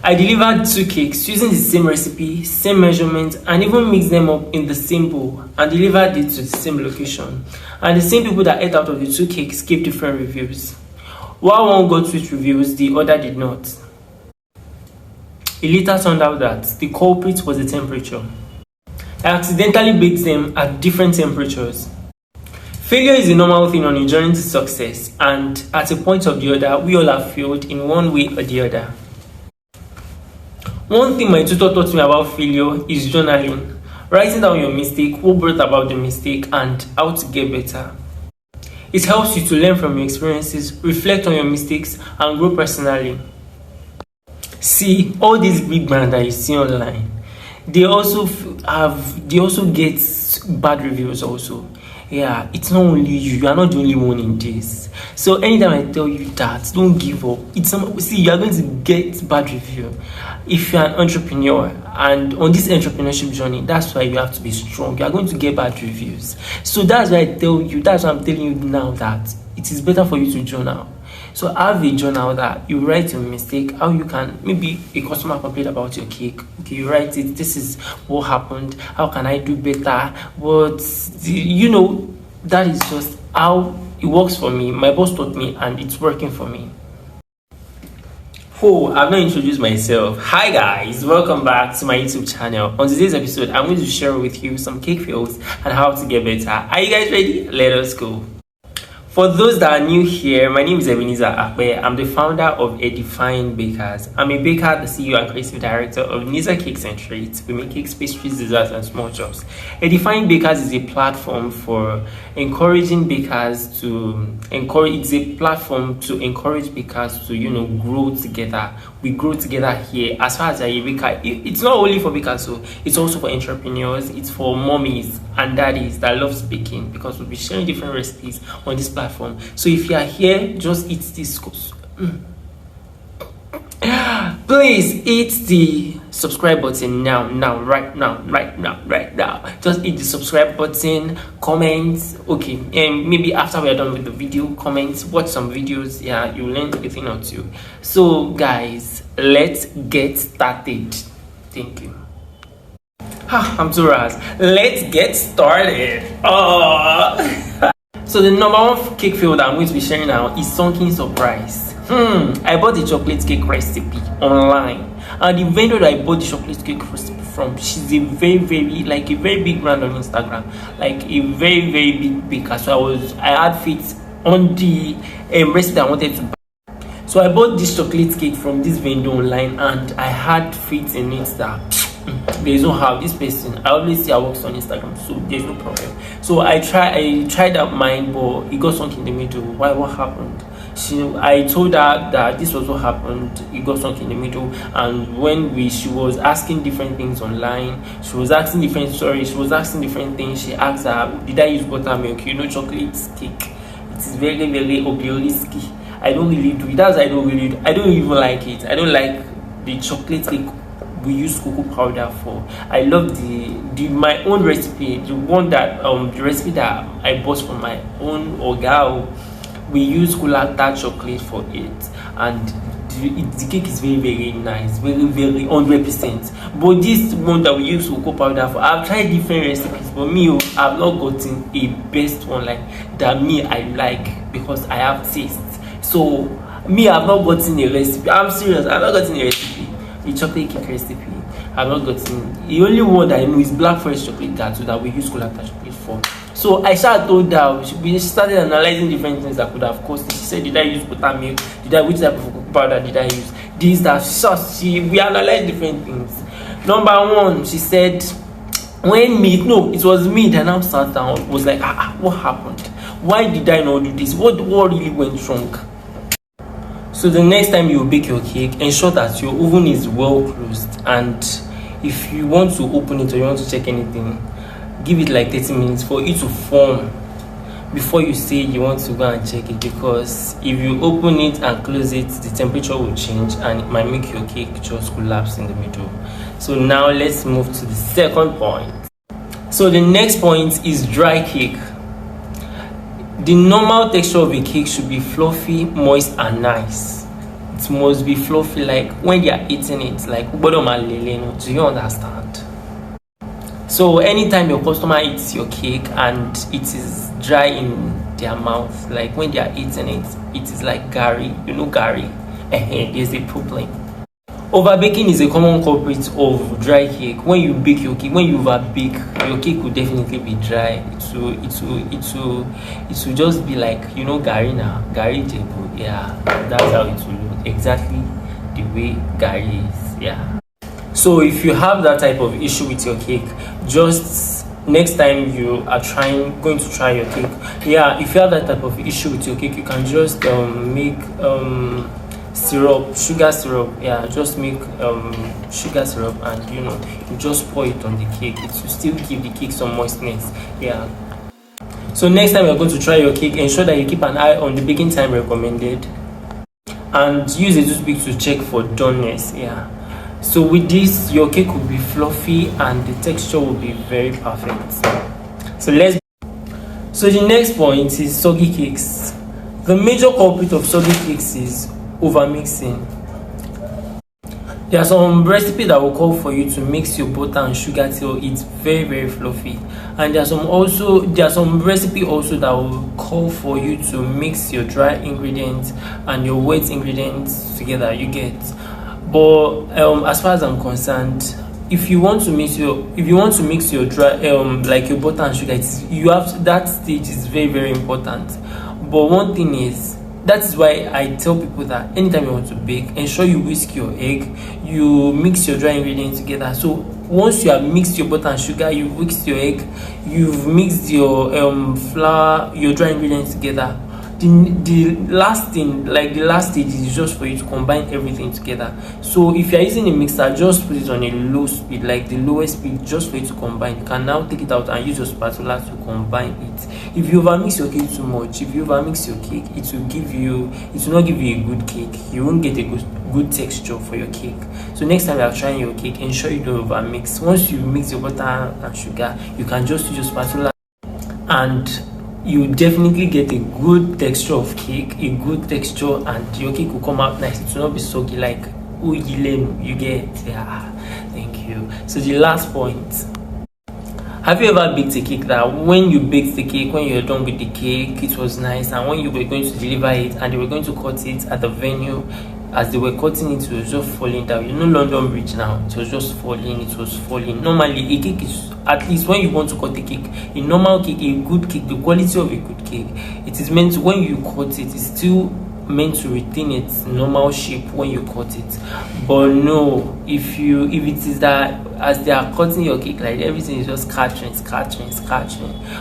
I delivered 2 cakes using the same recipe, same measurement, and even mixed them up in the same bowl and delivered it to the same location. And the same people that ate out of the 2 cakes gave different reviews. While one got sweet reviews, the other did not. It later turned out that the culprit was the temperature. I accidentally baked them at different temperatures. Failure is a normal thing on a journey to success, and at a point or the other, we all have failed in one way or the other. One thing my tutor taught me about failure is journaling. Writing down your mistake, what brought about the mistake, and how to get better. It helps you to learn from your experiences, reflect on your mistakes, and grow personally. See, all these big brands that you see online, they also get bad reviews also. Yeah, it's not only you are not the only one in this. So anytime I tell you that, don't give up. You are going to get bad review if you're an entrepreneur, and on this entrepreneurship journey, that's why you have to be strong. You are going to get bad reviews. So that's why that's why I'm telling you now that it is better for you to journal. So have a journal that you write your mistake, how you can, maybe a customer complained about your cake. Okay, you write it, this is what happened, how can I do better? That is just how it works for me. My boss taught me and it's working for me. Oh, I've not introduced myself. Hi guys, welcome back to my YouTube channel. On today's episode, I'm going to share with you some cake fails and how to get better. Are you guys ready? Let us go. For those that are new here, my name is Ebenezer Akpe. I'm the founder of Edifying Bakers. I'm a baker, the CEO and creative director of Niza Cakes and Treats. We make cakes, pastries, desserts, and small chops. Edifying Bakers is a platform for encouraging bakers to encourage bakers to grow together. We grow together here. As far as a baker, it's not only for bakers, so it's also for entrepreneurs. It's for mommies and daddies that loves baking, because we'll be sharing different recipes on this platform. So if you are here, just hit this please hit the subscribe button right now. Just hit the subscribe button, comment, okay, and maybe after we are done with the video, comment, watch some videos. Yeah, you learn a thing or two. So guys, let's get started. Thank you. I'm too ras. Let's get started. So the number one cake fail that I'm going to be sharing now is sunken surprise. I bought the chocolate cake recipe online, and the vendor that I bought the chocolate cake recipe from, she's a very big brand on Instagram, like a very big baker. So I had faith on the recipe that I wanted to buy. So I bought this chocolate cake from this vendor online, and I had faith in it that there's no how this person, I always see her works on Instagram, so there's no problem. So I tried out mine, but it got sunk in the middle. What happened? I told her that this was what happened. It got sunk in the middle, and when she was asking different things online, she was asking different things. She asked her, did I use buttermilk? Chocolate cake, it is very obiolisky. I don't really do it. I don't even like it. I don't like the chocolate cake we use cocoa powder for. I love my own recipe, the recipe that I bought from my own oga. We use Kulata chocolate for it, and the cake is very nice, very 100%. But this one that we use cocoa powder for, I've tried different recipes, but I've not gotten a best one like that I like, because I have taste. So I've not gotten a recipe. I'm serious, I've not gotten a recipe. The chocolate cake recipe, I've not gotten. The only one that I know is Black Forest chocolate tattoo that we use Kulata chocolate for. So I told her, we started analyzing different things that could have caused it. She said, did I use buttermilk? Which type of cocoa powder did I use? We analyzed different things. Number one, she said, it was me that now sat down, was like, what happened? Why did I not do this? What really went wrong? So the next time you bake your cake, ensure that your oven is well closed, and if you want to open it or you want to check anything, give it like 30 minutes for it to form before you say you want to go and check it, because if you open it and close it, the temperature will change and it might make your cake just collapse in the middle. So now let's move to the second point. So the next point is dry cake. The normal texture of a cake should be fluffy, moist, and nice. it must be fluffy, like when they are eating it, like do you understand? So anytime your customer eats your cake and it is dry in their mouth, like when they are eating it, it is like gari, gari, there's a problem. Over baking is a common culprit of dry cake. When you bake your cake, when you over bake, your cake will definitely be dry. It will just be like, gari now, gari jebu. Yeah, that's how it will look. Exactly the way gari is. Yeah. So if you have that type of issue with your cake, just next time you are going to try your cake, if you have that type of issue with your cake, you can just make sugar syrup. Just make sugar syrup, and you just pour it on the cake. It will still give the cake some moistness. So next time you're going to try your cake, ensure that you keep an eye on the baking time recommended and use a toothpick to check for doneness. So with this, your cake will be fluffy and the texture will be very perfect. So the next point is soggy cakes. The major culprit of soggy cakes is overmixing. There are some recipes that will call for you to mix your butter and sugar till it's very, very fluffy, and there are some recipes also that will call for you to mix your dry ingredients and your wet ingredients together. You get. But as far as I'm concerned, if you want to mix your dry like your butter and sugar, that stage is very, very important. But one thing is, that is why I tell people that anytime you want to bake, ensure you whisk your egg, you mix your dry ingredients together. So once you have mixed your butter and sugar, you've whisked your egg, you've mixed your flour, your dry ingredients together, the last stage is just for you to combine everything together. So if you're using a mixer, just put it on a low speed, like the lowest speed, just for you to combine. You can now take it out and use your spatula to combine it. If you overmix your cake too much, it will not give you a good cake. You won't get a good texture for your cake. So next time you are trying your cake, ensure you don't overmix. Once you mix your butter and sugar, you can just use your spatula, and you definitely get a good texture of cake, and your cake will come out nice. It will not be soggy like you get. Thank you. So the last point, have you ever baked a cake that when you baked the cake, when you're done with the cake, it was nice, and when you were going to deliver it and they were going to cut it at the venue, as they were cutting it, it was just falling down? London Bridge now, it was just falling. Normally, a cake is, at least when you want to cut a cake, a normal cake, a good cake, the quality of a good cake, it is meant to, when you cut it, it's still meant to retain its normal shape when you cut it. But no, if it is that as they are cutting your cake, like everything is just scattering.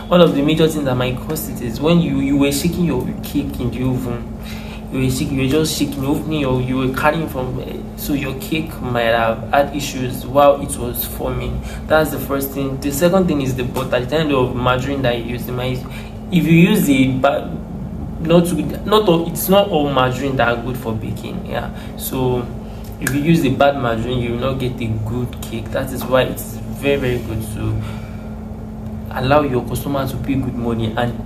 One of the major things that might cause it is when you were shaking your cake in the oven. You were just shaking, opening, or you were carrying from, so your cake might have had issues while it was forming. That's the first thing. The second thing is the butter, the kind of margarine that you use. If you use it's not all margarine that are good for baking. So if you use the bad margarine, you will not get a good cake. That is why it's very, very good to allow your customer to pay good money and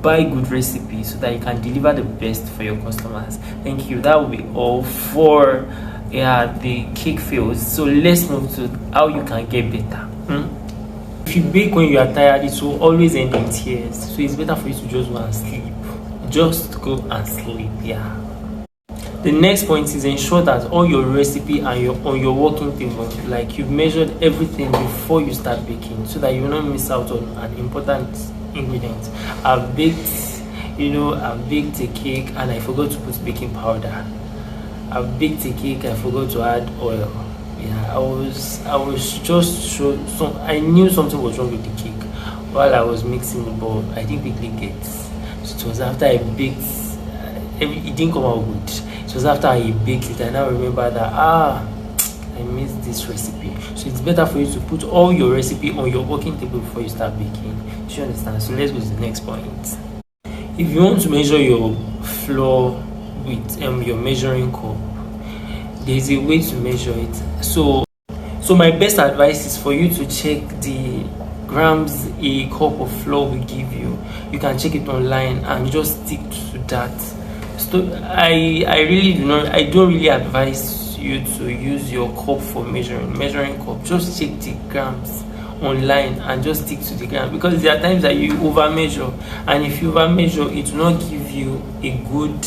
buy good recipes so that you can deliver the best for your customers. Thank you. That will be all for the cake fails. So let's move to how you can get better. If you bake when you are tired, it will always end in tears. So it's better for you to just go and sleep. Just go and sleep. The next point is ensure that all your recipe and on your working table, like you've measured everything before you start baking, so that you will not miss out on an important ingredient. I've baked a cake and I forgot to put baking powder. I've baked a cake, I forgot to add oil. I was just I knew something was wrong with the cake while I was mixing the bowl. I didn't quickly get. So it was after I baked, it didn't come out good. It was after I baked it, I now remember that I missed this recipe. So it's better for you to put all your recipe on your working table before you start baking. Do you understand? So let's go to the next point. If you want to measure your flour with your measuring cup, there is a way to measure it. So my best advice is for you to check the grams a cup of flour will give you. You can check it online and just stick to that. So I don't really advise you to use your cup for measuring cup. Just check the grams online and just stick to the gram, because there are times that you over measure, and if you over measure, it will not give you a good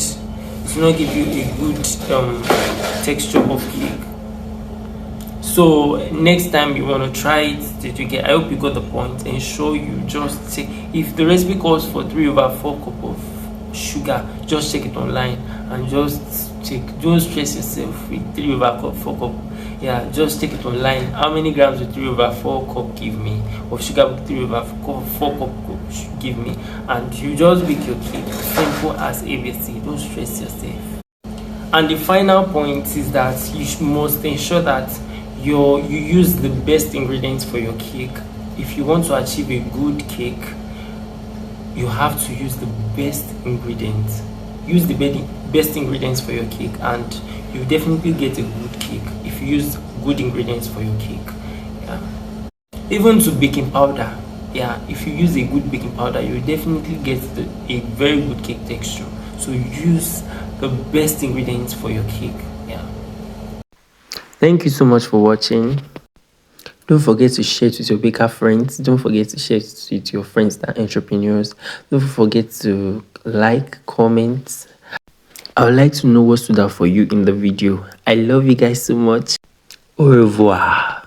texture of cake. So next time you want to try it, did you get? I hope you got the point. Ensure you just take, if the recipe calls for 3/4 cup of sugar, just check it online and just check. Don't stress yourself with 3/4 cup. Yeah, just check it online. How many grams with 3/4 cup give me of sugar with 3/4 cup give me, and you just bake your cake. Simple as ABC. Don't stress yourself. And the final point is that you must ensure that you use the best ingredients for your cake. If you want to achieve a good cake, you have to use the best ingredients. Use the best ingredients for your cake, and you definitely get a good cake if you use good ingredients for your cake. Yeah. Even to baking powder. Yeah, if you use a good baking powder, you will definitely get a very good cake texture. So use the best ingredients for your cake. Yeah. Thank you so much for watching. Don't forget to share it with your baker friends. Don't forget to share it with your friends that are entrepreneurs. Don't forget to like, comment. I would like to know what stood out for you in the video. I love you guys so much. Au revoir.